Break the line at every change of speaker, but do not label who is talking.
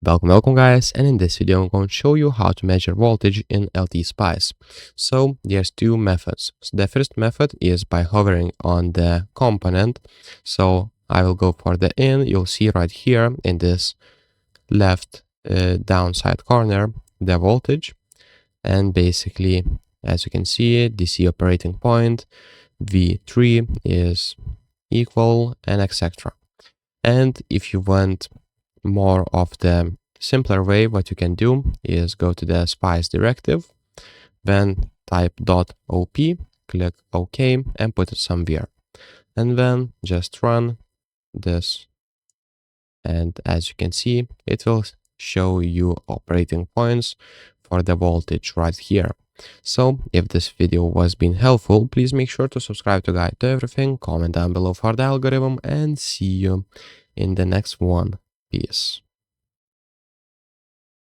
Welcome guys, and in this video I'm going to show you how to measure voltage in LTspice. So there's two methods. So the first method is by hovering on the component. So I will go for the in. You'll see right here in this left downside corner the voltage, and basically as you can see DC operating point V3 is equal and etc. And if you want more of the simpler way, what you can do is go to the spice directive, then type .op, click OK, and put it somewhere, and then just run this, and as you can see it will show you operating points for the voltage right here. So if this video was been helpful, please make sure to subscribe to Guide to Everything, comment down below for the algorithm, and see you in the next one. Peace.